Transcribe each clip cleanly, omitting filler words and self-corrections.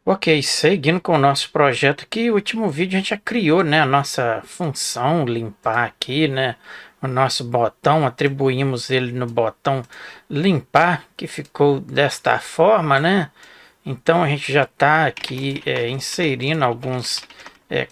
Ok, seguindo com o nosso projeto aqui, o último vídeo a gente já criou, né, a nossa função limpar aqui, né, o nosso botão, atribuímos ele no botão limpar, que ficou desta forma, né. Então a gente já está aqui inserindo alguns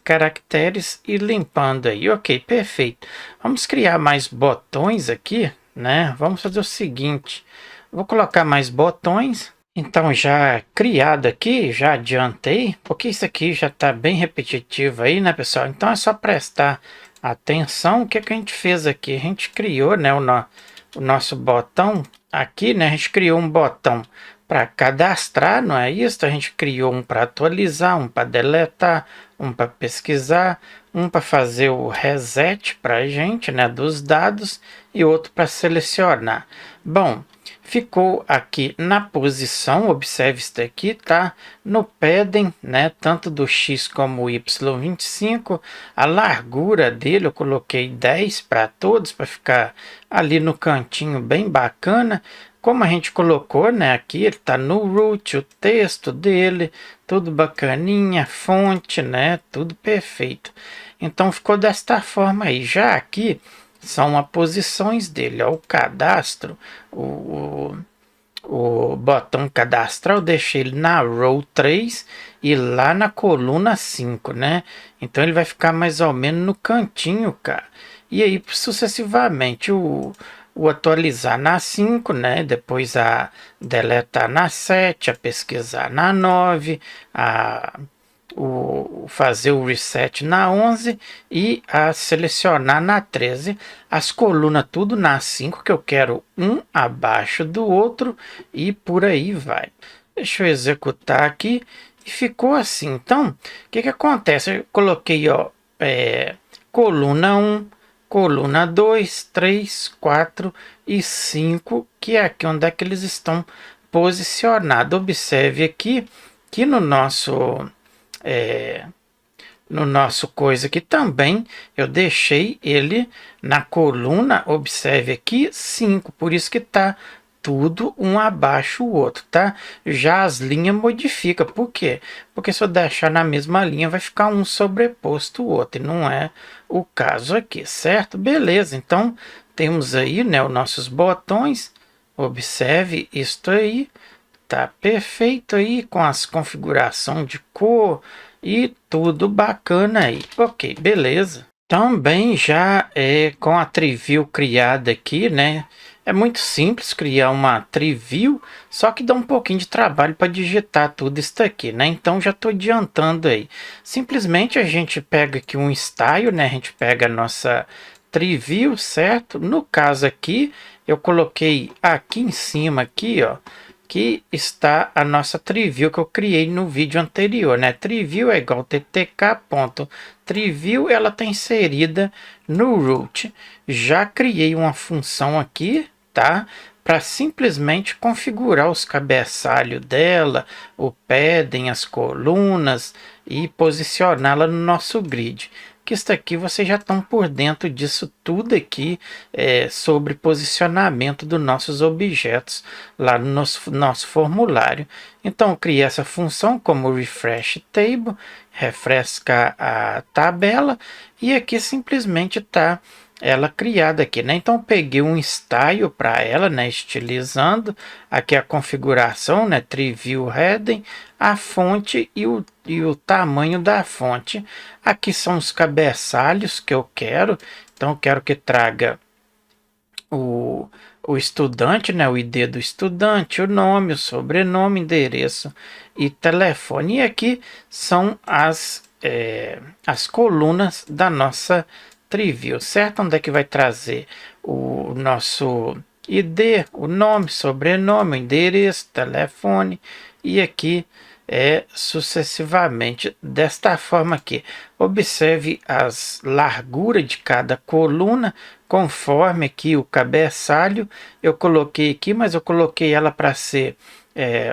caracteres e limpando aí. Ok, perfeito. Vamos criar mais botões aqui, né. Vamos fazer o seguinte, vou colocar mais botões. Então, já criado aqui, já adiantei, porque isso aqui já está bem repetitivo aí, né, pessoal? Então é só prestar atenção. O que que a gente fez aqui? A gente criou, né, o nosso botão aqui, né? A gente criou um botão para cadastrar, não é isso? A gente criou um para atualizar, um para deletar, um para pesquisar, um para fazer o reset para a gente, né, dos dados e outro para selecionar. Bom, ficou aqui na posição, observe isso daqui, tá? No padding, né? Tanto do X como o Y25, a largura dele eu coloquei 10 para todos, para ficar ali no cantinho bem bacana. Como a gente colocou, né? Aqui ele tá no root, o texto dele, tudo bacaninha, fonte, né? Tudo perfeito. Então ficou desta forma aí. Já aqui são as posições dele, ó, o cadastro, o, o botão cadastrar, eu deixei ele na row 3 e lá na coluna 5, né? Então ele vai ficar mais ou menos no cantinho, cara. E aí sucessivamente o atualizar na 5, né? Depois a deletar na 7, a pesquisar na 9, a fazer o reset na 11 e a selecionar na 13, as colunas tudo na 5, que eu quero um abaixo do outro e por aí vai. Deixa eu executar aqui e ficou assim. Então, o que que acontece? Eu coloquei, ó, coluna 1, coluna 2, 3, 4 e 5, que é aqui onde é que eles estão posicionados. Observe aqui que no nosso coisa aqui também eu deixei ele na coluna, observe aqui, 5, por isso que tá tudo um abaixo o outro, tá? Já as linhas modifica, por quê? Porque se eu deixar na mesma linha vai ficar um sobreposto o outro, e não é o caso aqui, certo? Beleza, então temos aí, né, os nossos botões, observe isto aí, tá perfeito aí com as configurações de cor e tudo bacana aí. Ok, beleza. Também já é com a Triview criada aqui, né? É muito simples criar uma Triview, só que dá um pouquinho de trabalho para digitar tudo isso aqui, né? Então já estou adiantando aí. Simplesmente a gente pega aqui um style, né? A gente pega a nossa Triview, certo? No caso aqui, eu coloquei aqui em cima aqui, ó, que está a nossa Triview que eu criei no vídeo anterior, né? Triview é igual ttk.triview, ela está inserida no root. Já criei uma função aqui, tá? Para simplesmente configurar os cabeçalhos dela, o padding, as colunas e posicioná-la no nosso grid. Que isso aqui vocês já estão por dentro disso tudo aqui sobre posicionamento dos nossos objetos lá no nosso formulário. Então eu criei essa função como refresh table, refresca a tabela e aqui simplesmente está ela criada aqui, né? Então eu peguei um style para ela, né? Estilizando aqui a configuração, né? Triview heading, a fonte e o tamanho da fonte. Aqui são os cabeçalhos que eu quero. Então eu quero que traga o estudante, né, o ID do estudante, o nome, o sobrenome, endereço e telefone. E aqui são as colunas da nossa Triview, certo? Onde é que vai trazer o nosso ID, o nome, sobrenome, o endereço, telefone e aqui sucessivamente desta forma aqui. Observe as larguras de cada coluna conforme aqui o cabeçalho eu coloquei aqui, mas eu coloquei ela para ser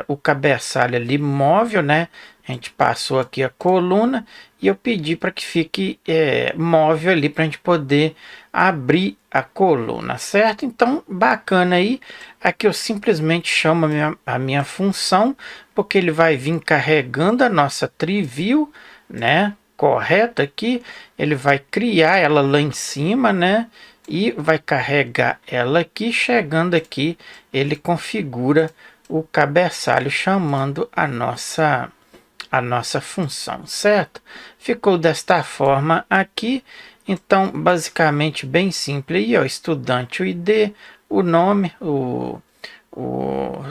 o cabeçalho ali móvel, né? A gente passou aqui a coluna e eu pedi para que fique móvel ali para a gente poder abrir a coluna, certo? Então, bacana aí. Aqui eu simplesmente chamo a minha função, porque ele vai vir carregando a nossa triview, né? Correto aqui. Ele vai criar ela lá em cima, né? E vai carregar ela aqui. Chegando aqui, ele configura o cabeçalho chamando a nossa função, certo? Ficou desta forma aqui. Então, basicamente, bem simples. Aí, ó, estudante, o ID, o nome, o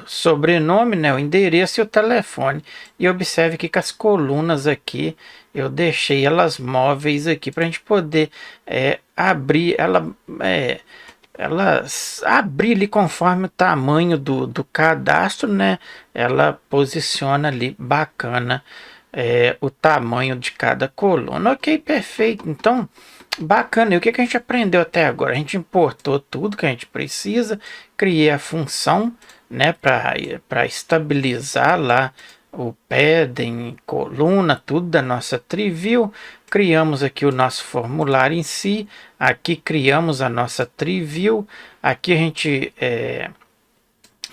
sobrenome, né, o endereço e o telefone. E observe que com as colunas aqui, eu deixei elas móveis aqui para a gente poder abrir ela abrir ali conforme o tamanho do cadastro, né? Ela posiciona ali bacana o tamanho de cada coluna. Ok, perfeito. Então, bacana. E o que a gente aprendeu até agora? A gente importou tudo que a gente precisa, criei a função, né, para estabilizar lá o padding, coluna, tudo da nossa triview. Criamos aqui o nosso formulário em si. Aqui criamos a nossa triview. Aqui a gente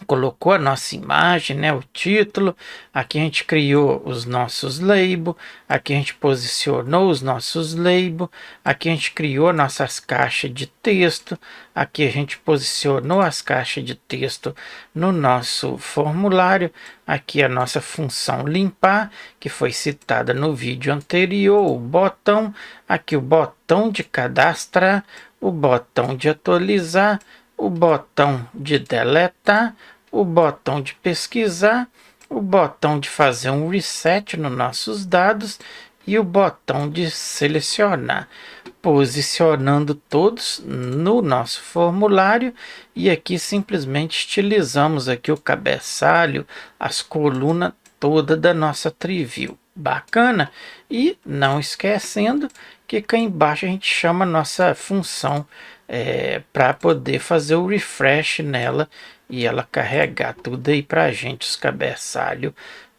colocou a nossa imagem, né, o título. Aqui a gente criou os nossos labels. Aqui a gente posicionou os nossos labels. Aqui a gente criou nossas caixas de texto. Aqui a gente posicionou as caixas de texto no nosso formulário. Aqui a nossa função limpar, que foi citada no vídeo anterior, o botão. Aqui o botão de cadastrar, o botão de atualizar, o botão de deletar, o botão de pesquisar, o botão de fazer um reset nos nossos dados e o botão de selecionar, posicionando todos no nosso formulário. E aqui simplesmente estilizamos aqui o cabeçalho, as colunas toda da nossa triview. Bacana? E não esquecendo que cá embaixo a gente chama a nossa função para poder fazer o refresh nela e ela carregar tudo aí para a gente, os cabeçalhos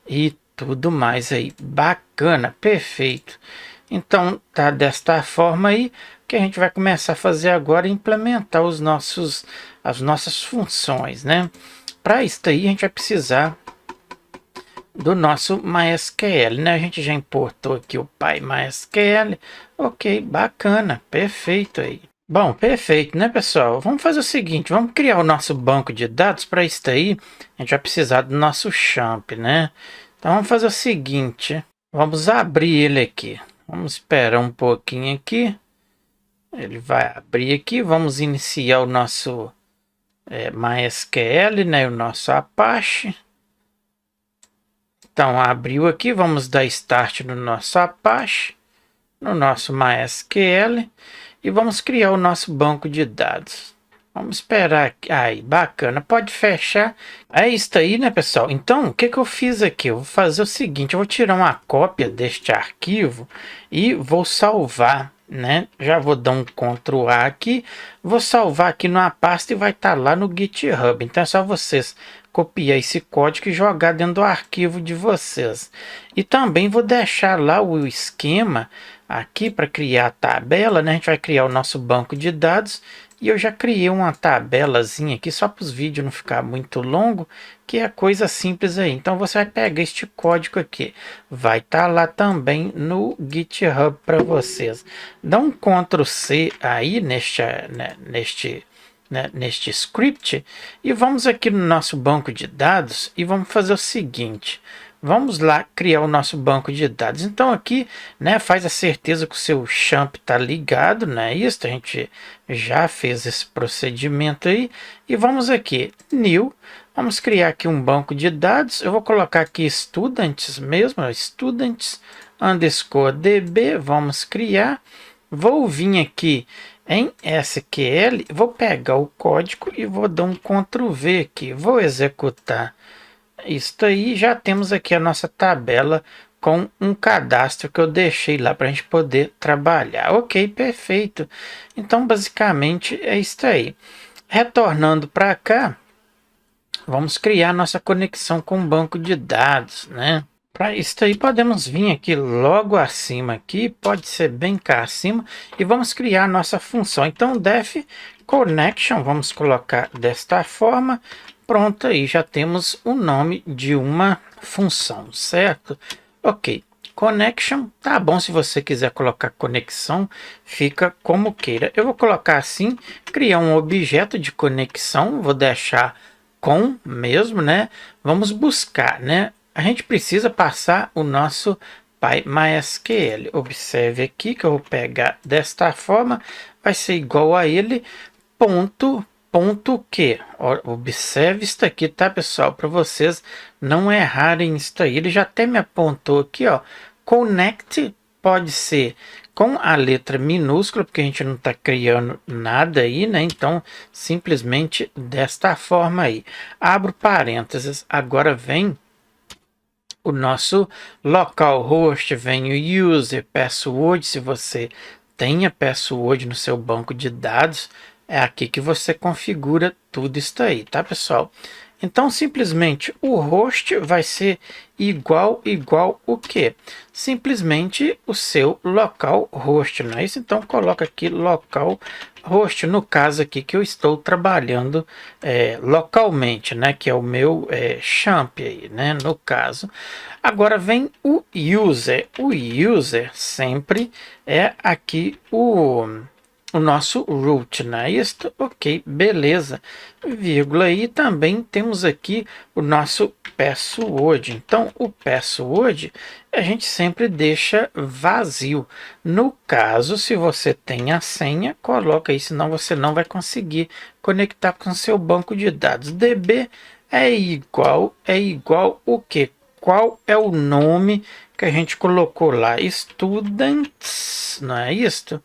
e tudo mais aí. Bacana, perfeito. Então tá desta forma aí que a gente vai começar a fazer agora, implementar as nossas funções, né? Para isso aí a gente vai precisar do nosso MySQL, né? A gente já importou aqui o PyMySQL. Ok, bacana, perfeito aí. Bom, perfeito, né, pessoal? Vamos fazer o seguinte, vamos criar o nosso banco de dados. Para isso aí, a gente vai precisar do nosso champ, né? Então vamos fazer o seguinte, vamos abrir ele aqui. Vamos esperar um pouquinho aqui. Ele vai abrir aqui, vamos iniciar o nosso MySQL, né? O nosso Apache. Então abriu aqui, vamos dar Start no nosso Apache, no nosso MySQL. E vamos criar o nosso banco de dados. Vamos esperar aqui. Aí, bacana. Pode fechar. É isso aí, né, pessoal? Então, o que eu fiz aqui? Eu vou fazer o seguinte. Eu vou tirar uma cópia deste arquivo e vou salvar, né? Já vou dar um Ctrl A aqui. Vou salvar aqui numa pasta e vai estar lá no GitHub. Então, é só vocês copiar esse código e jogar dentro do arquivo de vocês. E também vou deixar lá o esquema aqui para criar a tabela, né? A gente vai criar o nosso banco de dados e eu já criei uma tabelazinha aqui só para os vídeos não ficar muito longo, que é coisa simples aí. Então você vai pegar este código aqui, vai estar lá também no GitHub para vocês. Dá um Ctrl C aí neste script e vamos aqui no nosso banco de dados e vamos fazer o seguinte. Vamos lá criar o nosso banco de dados. Então aqui, né, faz a certeza que o seu champ está ligado, né? Isso, a gente já fez esse procedimento aí. E vamos aqui, new, vamos criar aqui um banco de dados. Eu vou colocar aqui students mesmo, students underscore db, vamos criar. Vou vir aqui em SQL, vou pegar o código e vou dar um Ctrl V aqui, vou executar. Isso aí, já temos aqui a nossa tabela com um cadastro que eu deixei lá para a gente poder trabalhar. Ok, perfeito. Então, basicamente, é isso aí. Retornando para cá, vamos criar nossa conexão com o banco de dados, né? Para isso aí podemos vir aqui logo acima aqui, pode ser bem cá acima, e vamos criar nossa função. Então def connection, vamos colocar desta forma. Pronto, aí já temos o nome de uma função, certo? Ok, connection, tá bom, se você quiser colocar conexão, fica como queira. Eu vou colocar assim, criar um objeto de conexão, vou deixar com mesmo, né? Vamos buscar, né? A gente precisa passar o nosso PyMySQL. Observe aqui que eu vou pegar desta forma, vai ser igual a ele, ponto que. Observe isso aqui, tá, pessoal? Para vocês não errarem isso aí. Ele já até me apontou aqui, ó. Connect pode ser com a letra minúscula, porque a gente não está criando nada aí, né? Então, simplesmente desta forma aí. Abro parênteses, agora vem o nosso localhost, vem o user, password, se você tem a password no seu banco de dados, é aqui que você configura tudo isso aí, tá, pessoal? Então, simplesmente, o host vai ser igual o quê? Simplesmente o seu local host, não é isso? Então, coloca aqui local host, no caso aqui que eu estou trabalhando localmente, né? Que é o meu champ aí, né? No caso. Agora vem o user. O user sempre é aqui o nosso root, né? Isto, ok, beleza, vírgula, e também temos aqui o nosso password. Então, o password a gente sempre deixa vazio. No caso, se você tem a senha, coloca aí, senão você não vai conseguir conectar com o seu banco de dados. DB é igual o quê? Qual é o nome que a gente colocou lá? Students, não é isto?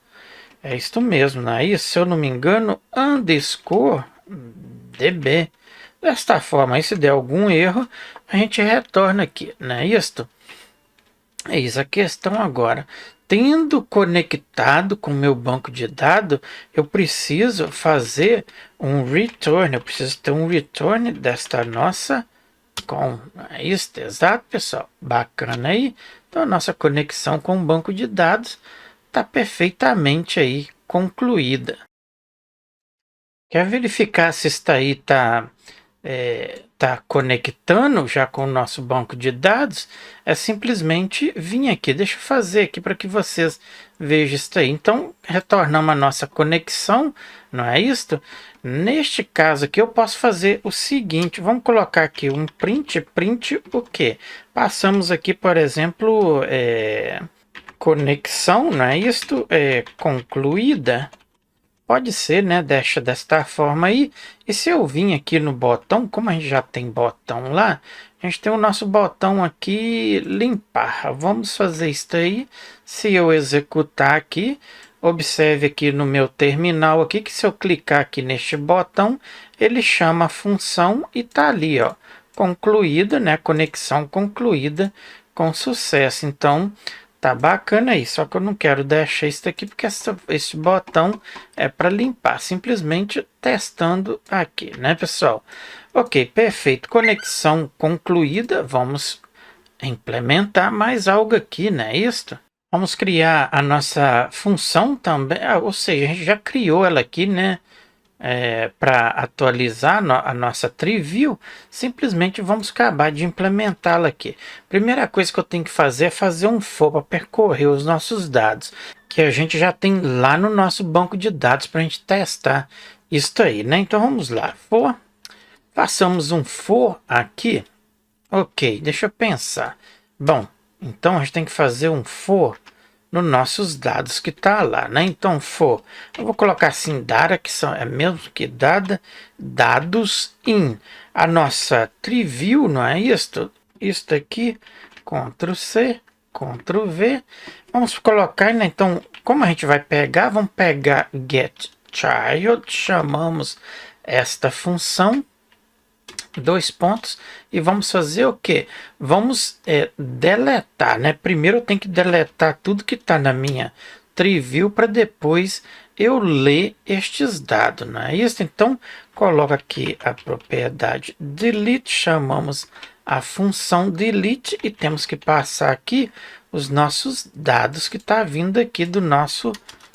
É isto mesmo, não é isso? Se eu não me engano, underscore db. Desta forma, aí se der algum erro, a gente retorna aqui, não é isto? Eis a questão agora. Tendo conectado com o meu banco de dados, eu preciso fazer um return. Eu preciso ter um return desta nossa com. É isso, exato, pessoal. Bacana aí. Então, a nossa conexão com o banco de dados está perfeitamente aí concluída. Quer verificar se está aí tá conectando já com o nosso banco de dados? É simplesmente vir aqui. Deixa eu fazer aqui para que vocês vejam isso aí. Então, retornamos a nossa conexão, não é isto? Neste caso aqui, eu posso fazer o seguinte. Vamos colocar aqui um print. Print o quê? Passamos aqui, por exemplo, conexão, não é isto? Concluída. Pode ser, né? Deixa desta forma aí. E se eu vim aqui no botão, como a gente já tem botão lá, a gente tem o nosso botão aqui, limpar. Vamos fazer isso aí. Se eu executar aqui, observe aqui no meu terminal aqui, que se eu clicar aqui neste botão, ele chama a função e tá ali, ó, concluída, né? Conexão concluída com sucesso. Então, tá bacana aí, só que eu não quero deixar isso aqui porque esse botão é para limpar, simplesmente testando aqui, né, pessoal? Ok, perfeito, conexão concluída, vamos implementar mais algo aqui, né, isto? Vamos criar a nossa função também, ou seja, a gente já criou ela aqui, né? Para atualizar a nossa tree view, simplesmente vamos acabar de implementá-la aqui. Primeira coisa que eu tenho que fazer é fazer um for para percorrer os nossos dados, que a gente já tem lá no nosso banco de dados para a gente testar isso aí, né? Então vamos lá, for, façamos um for aqui. Ok, deixa eu pensar. Bom, então a gente tem que fazer um for nos nossos dados que tá lá, né? Então for, eu vou colocar assim data, que são mesmo que dados in a nossa tree view, não é isto? Isto aqui, Ctrl C, Ctrl V. Vamos colocar, né? Então, como a gente vai pegar, vamos pegar get child, chamamos esta função, dois pontos, e vamos fazer o que? Vamos deletar, né? Primeiro eu tenho que deletar tudo que está na minha TreeView para depois eu ler estes dados, não é isso? Então, coloca aqui a propriedade delete, chamamos a função delete e temos que passar aqui os nossos dados que está vindo aqui do nosso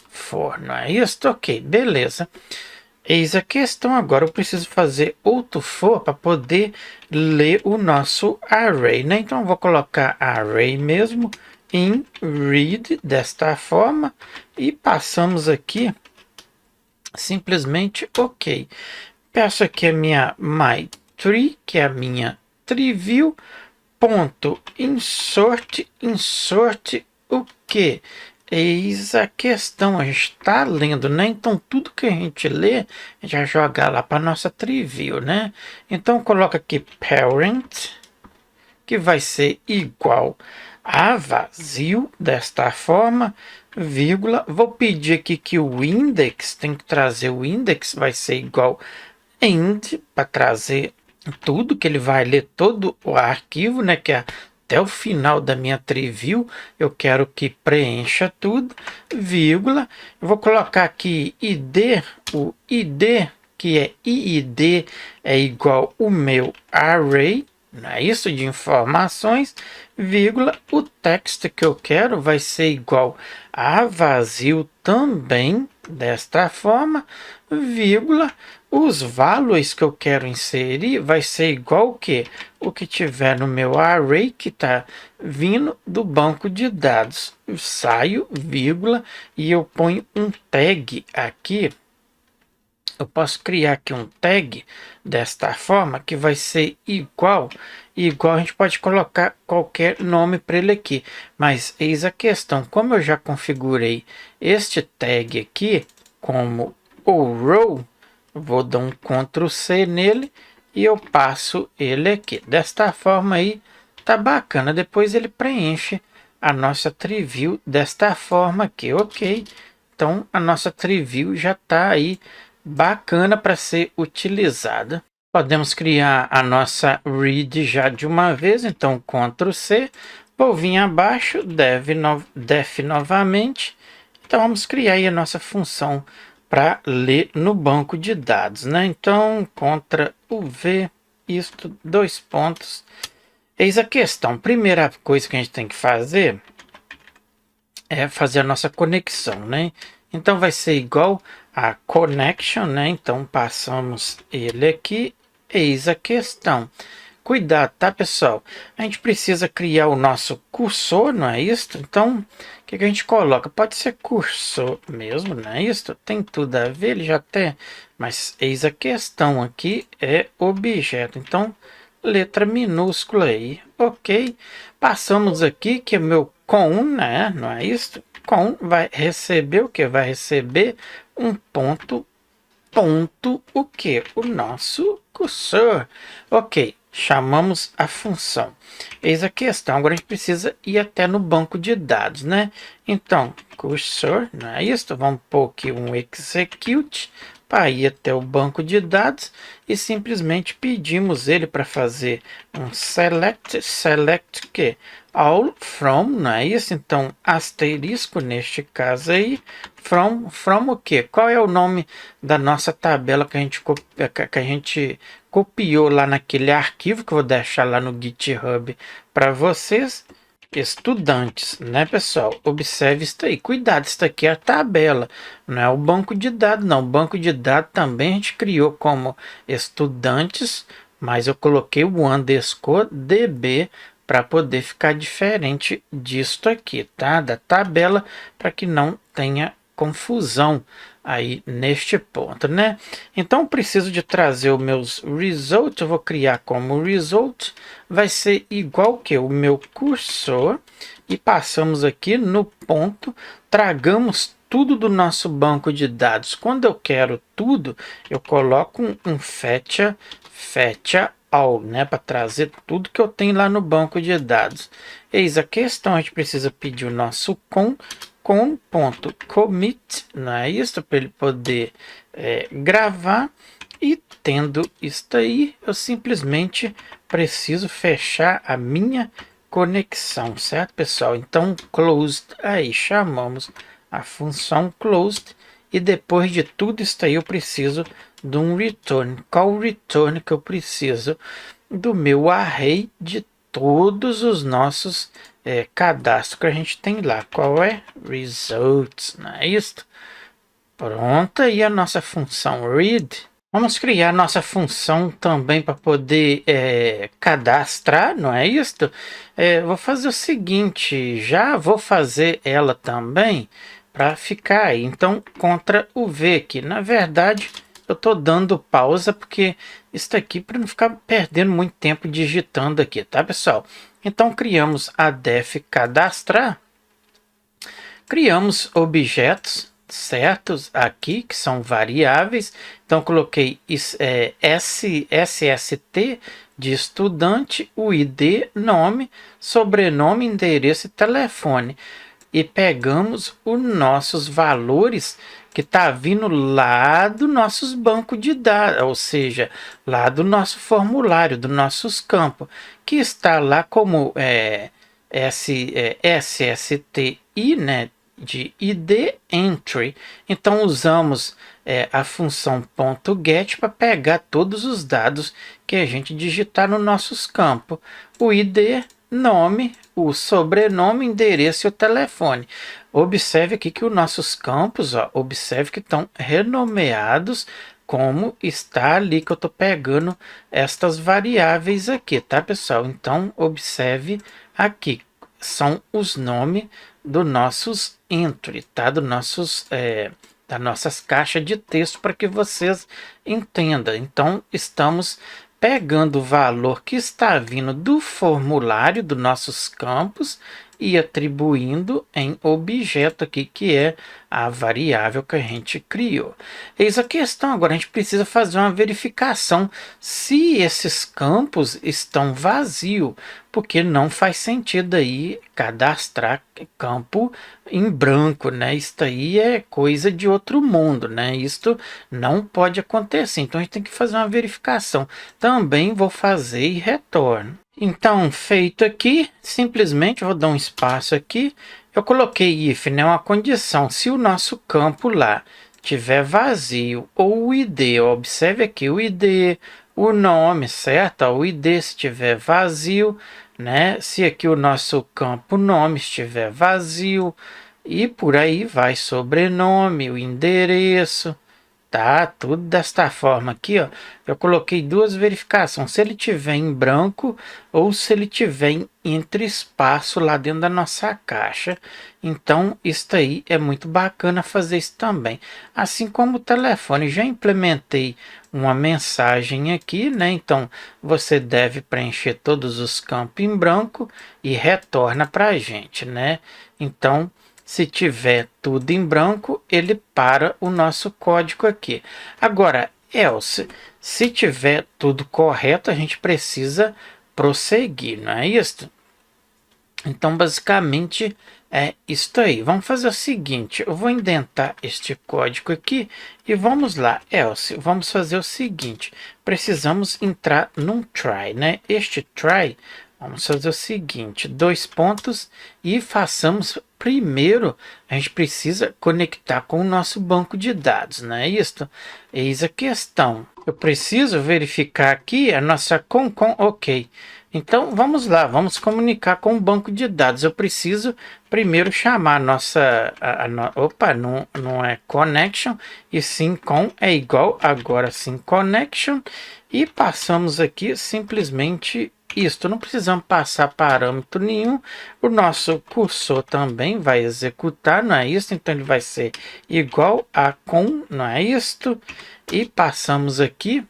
for, não é isso? Ok, beleza. Eis a questão, agora eu preciso fazer outro for para poder ler o nosso array, né? Então eu vou colocar array mesmo em read desta forma e passamos aqui simplesmente ok. Peço aqui a minha my tree, que é a minha TreeView, ponto insert o que? Eis a questão, a gente está lendo, né? Então, tudo que a gente lê, a gente vai jogar lá para nossa TreeView, né? Então, coloca aqui parent, que vai ser igual a vazio, desta forma, vírgula. Vou pedir aqui que o index, tem que trazer o index, vai ser igual end, para trazer tudo, que ele vai ler todo o arquivo, né? Que é até o final da minha TreeView, eu quero que preencha tudo, vírgula. Eu vou colocar aqui id, o id, que é id, é igual o meu array, não é isso, de informações, vírgula. O texto que eu quero vai ser igual a vazio também, desta forma, vírgula. Os values que eu quero inserir vai ser igual o que? O que tiver no meu array, que está vindo do banco de dados. Eu saio, vírgula, e eu ponho um tag aqui. Eu posso criar aqui um tag desta forma, que vai ser igual a gente pode colocar qualquer nome para ele aqui. Mas eis a questão, como eu já configurei este tag aqui como o row, vou dar um Ctrl C nele e eu passo ele aqui. Desta forma aí, tá bacana. Depois ele preenche a nossa TreeView desta forma aqui, ok? Então, a nossa TreeView já está aí bacana para ser utilizada. Podemos criar a nossa read já de uma vez, então Ctrl C, vou vir abaixo, def novamente. Então, vamos criar aí a nossa função para ler no banco de dados, né? Então, Ctrl V, isto, dois pontos. Eis a questão. Primeira coisa que a gente tem que fazer é fazer a nossa conexão, né? Então, vai ser igual a connection, né? Então, passamos ele aqui. Eis a questão. Cuidado, tá, pessoal? A gente precisa criar o nosso cursor, não é isso? Então, o que a gente coloca? Pode ser cursor mesmo, não é isso? Tem tudo a ver, ele já tem. Mas eis a questão aqui é objeto. Então, letra minúscula aí, ok? Passamos aqui, que é meu com, né? Não é isso? Com vai receber o que? Vai receber um ponto, o que? O nosso cursor. Ok. Chamamos a função. Eis a questão, agora a gente precisa ir até no banco de dados, né? Então, cursor, não é isso? Vamos pôr aqui um execute para ir até o banco de dados e simplesmente pedimos ele para fazer um select que? All from, não é isso? Então, asterisco neste caso aí, from o que? Qual é o nome da nossa tabela que a gente copiou lá naquele arquivo que eu vou deixar lá no GitHub para vocês? Estudantes, né, pessoal? Observe isso aí. Cuidado, isso aqui é a tabela, não é o banco de dados, não. O banco de dados também a gente criou como estudantes, mas eu coloquei o underscore db para poder ficar diferente disto aqui, tá? Da tabela, para que não tenha confusão aí neste ponto, né? Então, preciso de trazer os meus result, eu vou criar como result, vai ser igual que o meu cursor, e passamos aqui no ponto, tragamos tudo do nosso banco de dados. Quando eu quero tudo, eu coloco um fetch all, né, para trazer tudo que eu tenho lá no banco de dados. Eis a questão, a gente precisa pedir o nosso com.commit, não é isso? Para ele poder gravar. E tendo isso aí, eu simplesmente preciso fechar a minha conexão, certo, pessoal? Então, closed, aí chamamos a função closed, e depois de tudo isso aí eu preciso de um return. Qual o return que eu preciso? Do meu array de todos os nossos cadastros que a gente tem lá. Qual é? Results, não é isso? Pronto, e a nossa função read. Vamos criar nossa função também para poder cadastrar, não é isso? Vou fazer o seguinte, já vou fazer ela também para ficar aí. Então, contra o V aqui. Na verdade, eu estou dando pausa porque isso aqui para não ficar perdendo muito tempo digitando aqui, tá, pessoal? Então, criamos a def cadastrar. Criamos objetos certos aqui, que são variáveis. Então, coloquei SST de estudante, o ID, nome, sobrenome, endereço e telefone. E pegamos os nossos valores que tá vindo lá do nossos bancos de dados, ou seja, lá do nosso formulário, dos nossos campos, que está lá como SSTI, né, de ID entry. Então usamos a função .get para pegar todos os dados que a gente digitar no nossos campos. O ID, nome, o sobrenome, endereço e o telefone. Observe aqui que os nossos campos, observe que estão renomeados como está ali que eu estou pegando estas variáveis aqui, tá, pessoal? Então, observe aqui, são os nomes dos nossos entry, tá? Das nossas caixas de texto para que vocês entendam. Então, estamos pegando o valor que está vindo do formulário dos nossos campos e atribuindo em objeto aqui, que é a variável que a gente criou. Eis a questão, agora a gente precisa fazer uma verificação se esses campos estão vazios, porque não faz sentido aí cadastrar campo em branco, né? Isso aí é coisa de outro mundo, né? Isto não pode acontecer, então a gente tem que fazer uma verificação. Também vou fazer e retorno. Então, feito aqui, simplesmente vou dar um espaço aqui. Eu coloquei if, né, uma condição. Se o nosso campo lá tiver vazio, ou o ID, observe aqui o ID, o nome, certo? O ID se estiver vazio, né? Se aqui o nosso campo nome estiver vazio, e por aí vai, sobrenome, o endereço. Tá, tudo desta forma aqui, ó. Eu coloquei duas verificações, se ele tiver em branco ou se ele tiver entre espaço lá dentro da nossa caixa. Então, isso aí é muito bacana fazer isso também. Assim como o telefone, já implementei uma mensagem aqui, né? Então, você deve preencher todos os campos em branco e retorna para a gente, né? Então, se tiver tudo em branco, ele para o nosso código aqui. Agora, else, se tiver tudo correto, a gente precisa prosseguir, não é isso? Então, basicamente, é isso aí. Vamos fazer o seguinte, eu vou indentar este código aqui e vamos lá, else, vamos fazer o seguinte, precisamos entrar num try, né? Este try, vamos fazer o seguinte, dois pontos e façamos primeiro, a gente precisa conectar com o nosso banco de dados, não é isso? Eis a questão. Eu preciso verificar aqui a nossa ok. Então, vamos lá, vamos comunicar com o banco de dados. Eu preciso primeiro chamar a nossa... opa, não é connection, e sim com é igual, agora sim connection. E passamos aqui simplesmente isto. Não precisamos passar parâmetro nenhum. O nosso cursor também vai executar, não é isso? Então, ele vai ser igual a com, não é isto? E passamos aqui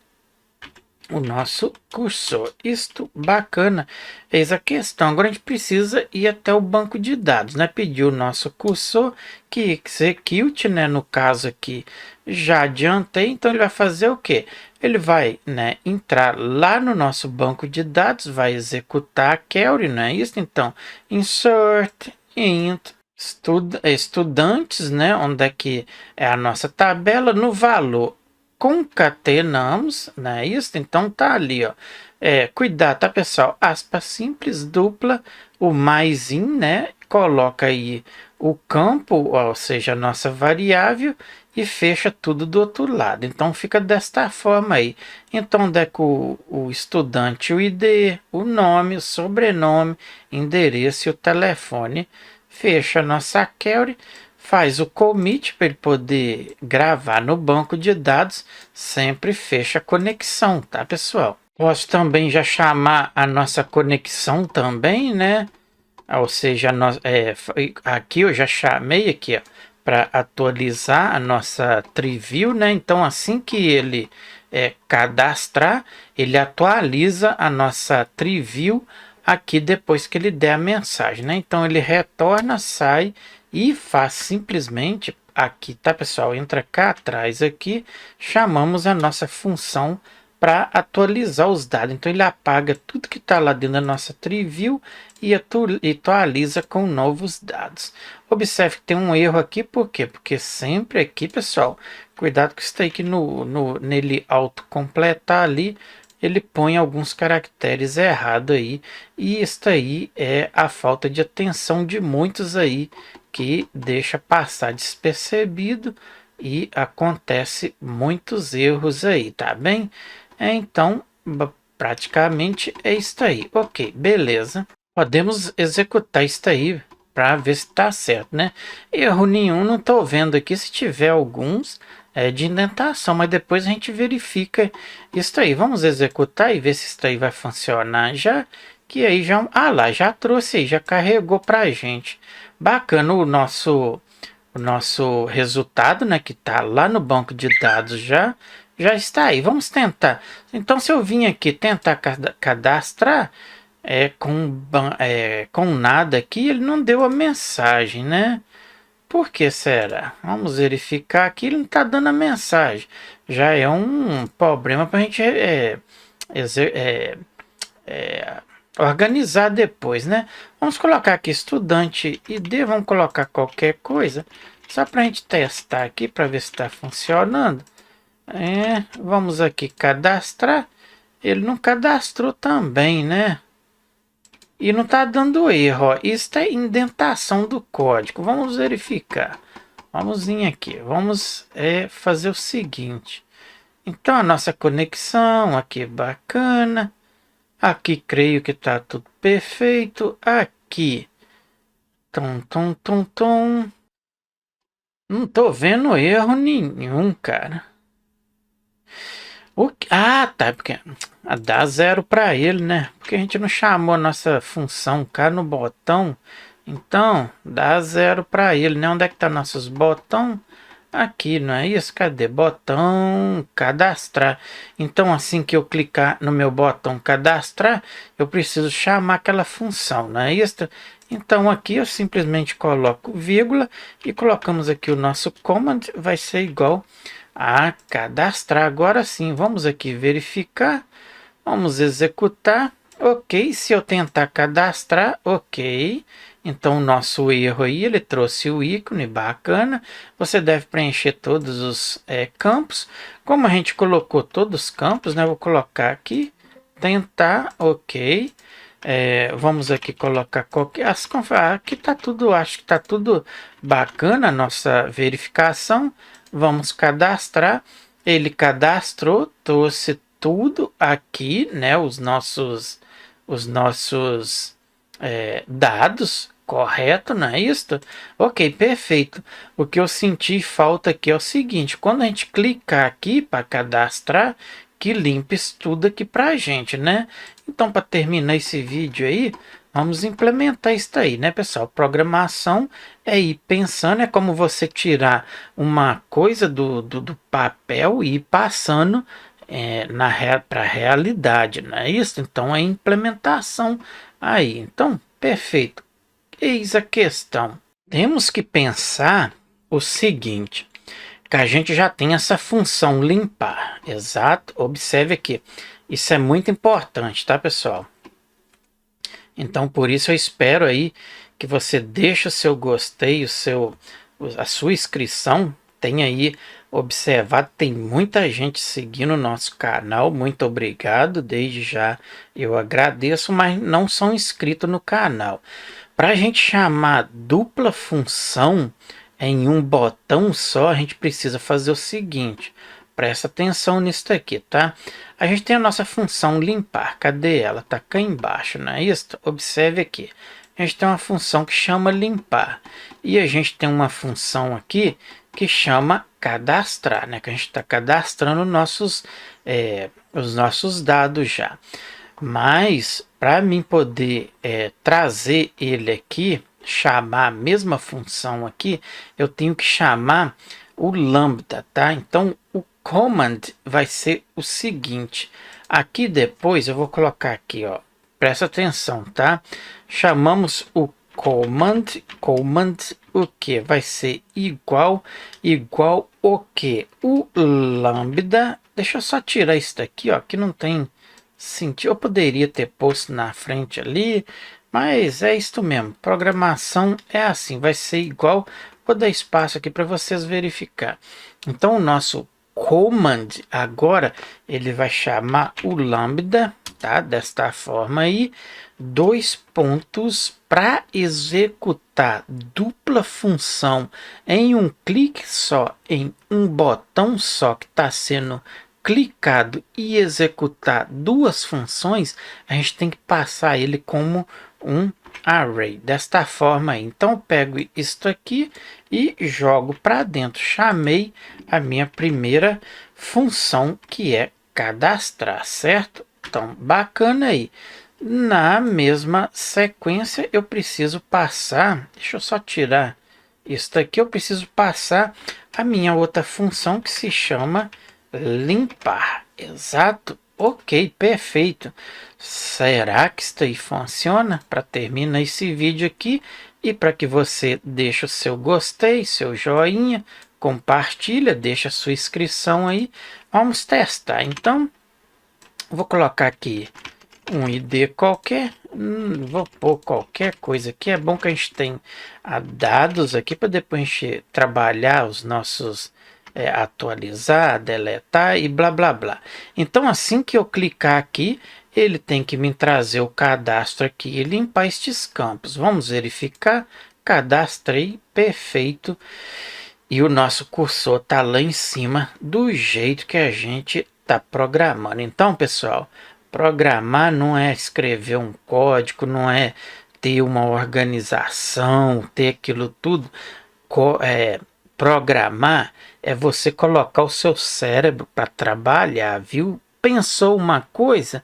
o nosso cursor. Isto bacana. Eis a questão. Agora a gente precisa ir até o banco de dados, né? Pedir o nosso cursor que execute, né? No caso aqui, já adiantei. Então ele vai fazer o quê? Ele vai, né, entrar lá no nosso banco de dados, vai executar a query, não é isso? Então, insert int estudantes, né? Onde é que é a nossa tabela no valor. Concatenamos, né? Isso, então tá ali, ó. Cuidado, tá, pessoal? Aspas simples, dupla, o mais in, né? Coloca aí o campo, ou seja, a nossa variável, e fecha tudo do outro lado. Então fica desta forma aí. Então deca o estudante, o ID, o nome, o sobrenome, endereço e o telefone. Fecha a nossa query, faz o commit para ele poder gravar no banco de dados, sempre fecha a conexão, tá pessoal? Posso também já chamar a nossa conexão também, né? Ou seja, aqui eu já chamei aqui, para atualizar a nossa TreeView, né? Então, assim que ele cadastrar, ele atualiza a nossa TreeView aqui depois que ele der a mensagem, né? Então, ele retorna, sai e faz simplesmente aqui, tá, pessoal? Entra cá atrás aqui, chamamos a nossa função para atualizar os dados. Então ele apaga tudo que está lá dentro da nossa TreeView e atualiza com novos dados. Observe que tem um erro aqui, por quê? Porque sempre aqui, pessoal, cuidado com isso aí que nele autocompletar ali, ele põe alguns caracteres errados aí, e isso aí é a falta de atenção de muitos aí, que deixa passar despercebido e acontece muitos erros aí, tá bem? Então, praticamente é isso aí. Ok, beleza. Podemos executar isso aí para ver se está certo, né? Erro nenhum, não estou vendo aqui. Se tiver alguns, é de indentação, mas depois a gente verifica isso aí. Vamos executar e ver se isso aí vai funcionar já. Que aí já... Ah lá, já trouxe aí, já carregou para a gente. Bacana o nosso resultado, né? Que está lá no banco de dados já está aí. Vamos tentar. Então, se eu vim aqui tentar cadastrar com nada aqui, ele não deu a mensagem, né? Por que será? Vamos verificar aqui, ele não está dando a mensagem. Já é um problema para a gente organizar depois, né? Vamos colocar aqui estudante ID, vamos colocar qualquer coisa, só para a gente testar aqui, para ver se está funcionando. Vamos aqui cadastrar. Ele não cadastrou também, né? E não está dando erro, ó. Isso é indentação do código. Vamos verificar. Vamos vir aqui. Vamos fazer o seguinte. Então, a nossa conexão aqui é bacana. Aqui creio que está tudo perfeito. Aqui. Não estou vendo erro nenhum, cara. Tá, porque dá 0 para ele, né? Porque a gente não chamou a nossa função cá no botão. Então, dá 0 para ele, né? Onde é que tá nossos botão? Aqui, não é isso? Cadê? Botão cadastrar. Então, assim que eu clicar no meu botão cadastrar, eu preciso chamar aquela função, não é isso? Então, aqui eu simplesmente coloco vírgula e colocamos aqui o nosso command, vai ser igual a cadastrar. Agora sim, vamos aqui verificar, vamos executar. Ok, se eu tentar cadastrar, ok. Então o nosso erro aí, ele trouxe o ícone, bacana. Você deve preencher todos os campos. Como a gente colocou todos os campos, né? Vou colocar aqui, tentar, ok. Vamos aqui colocar qualquer... Aqui tá tudo, acho que tá tudo bacana a nossa verificação. Vamos cadastrar. Ele cadastrou, trouxe tudo aqui, né? Os nossos dados, correto, não é isso? Ok, perfeito. O que eu senti falta aqui é o seguinte: quando a gente clicar aqui para cadastrar, que limpa isso tudo aqui para a gente, né? Então, para terminar esse vídeo aí, vamos implementar isso aí, né, pessoal? Programação é ir pensando, é como você tirar uma coisa do papel e ir passando para a realidade, não é isso? Então, é implementação aí. Então, perfeito. Eis a questão. Temos que pensar o seguinte, que a gente já tem essa função limpar, exato? Observe aqui. Isso é muito importante, tá, pessoal? Então, por isso eu espero aí que você deixe o seu gostei, a sua inscrição. Tem aí observado, tem muita gente seguindo o nosso canal. Muito obrigado, desde já eu agradeço, mas não são inscritos no canal. Para a gente chamar dupla função em um botão só, a gente precisa fazer o seguinte. Presta atenção nisso aqui, tá? A gente tem a nossa função limpar. Cadê ela? Tá cá embaixo, não é isso? Observe aqui. A gente tem uma função que chama limpar. E a gente tem uma função aqui que chama cadastrar, né? Que a gente está cadastrando os nossos dados já. Mas para mim poder trazer ele aqui, chamar a mesma função aqui, eu tenho que chamar o lambda, tá? Então o command vai ser o seguinte. Aqui depois eu vou colocar aqui, ó. Presta atenção, tá? Chamamos o command o que? Vai ser igual o que? O lambda. Deixa eu só tirar isso daqui, ó, que não tem sentido. Eu poderia ter posto na frente ali, mas é isto mesmo. Programação é assim, vai ser igual. Vou dar espaço aqui para vocês verificar. Então o nosso command agora ele vai chamar o lambda, tá? Desta forma aí, dois pontos para executar dupla função em um clique só, em um botão só que está sendo clicado e executar duas funções, a gente tem que passar ele como um array, desta forma aí. Então eu pego isto aqui e jogo para dentro. Chamei a minha primeira função, que é cadastrar, certo? Então, bacana aí. Na mesma sequência, eu preciso passar, deixa eu só tirar isso aqui, eu preciso passar a minha outra função que se chama limpar. Exato. Ok, perfeito. Será que isso aí funciona? Para terminar esse vídeo aqui e para que você deixe o seu gostei, seu joinha, compartilha, deixa a sua inscrição aí. Vamos testar. Então, vou colocar aqui um ID qualquer. Vou pôr qualquer coisa aqui. É bom que a gente tem dados aqui para depois a gente trabalhar os nossos atualizar, deletar e blá blá blá. Então assim que eu clicar aqui, ele tem que me trazer o cadastro aqui e limpar estes campos. Vamos verificar. Cadastrei, perfeito. E o nosso cursor está lá em cima do jeito que a gente está programando. Então, pessoal, programar não é escrever um código, não é ter uma organização, ter aquilo tudo. Programar é você colocar o seu cérebro para trabalhar, viu? Pensou uma coisa,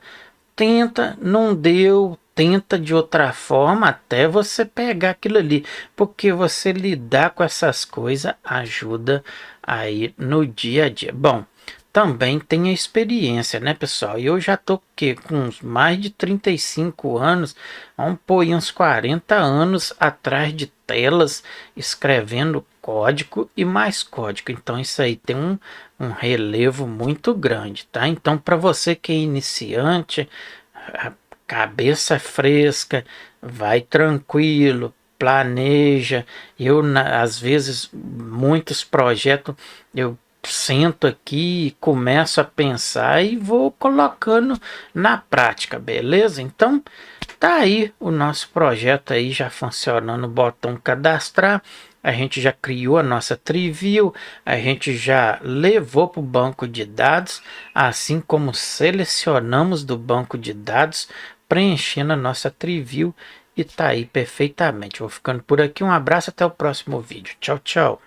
tenta, não deu, tenta de outra forma até você pegar aquilo ali, porque você lidar com essas coisas ajuda aí no dia a dia. Bom, também tem a experiência, né, pessoal? E eu já tô com mais de 35 anos, vamos pôr uns 40 anos atrás de telas, escrevendo código e mais código. Então isso aí tem um relevo muito grande, tá? Então para você que é iniciante, a cabeça fresca, vai tranquilo, planeja. Eu às vezes muitos projetos eu sento aqui e começo a pensar e vou colocando na prática, beleza? Então tá aí o nosso projeto aí já funcionando, botão cadastrar. A gente já criou a nossa TreeView, a gente já levou para o banco de dados, assim como selecionamos do banco de dados, preenchendo a nossa TreeView e tá aí perfeitamente. Vou ficando por aqui, um abraço, até o próximo vídeo. Tchau, tchau.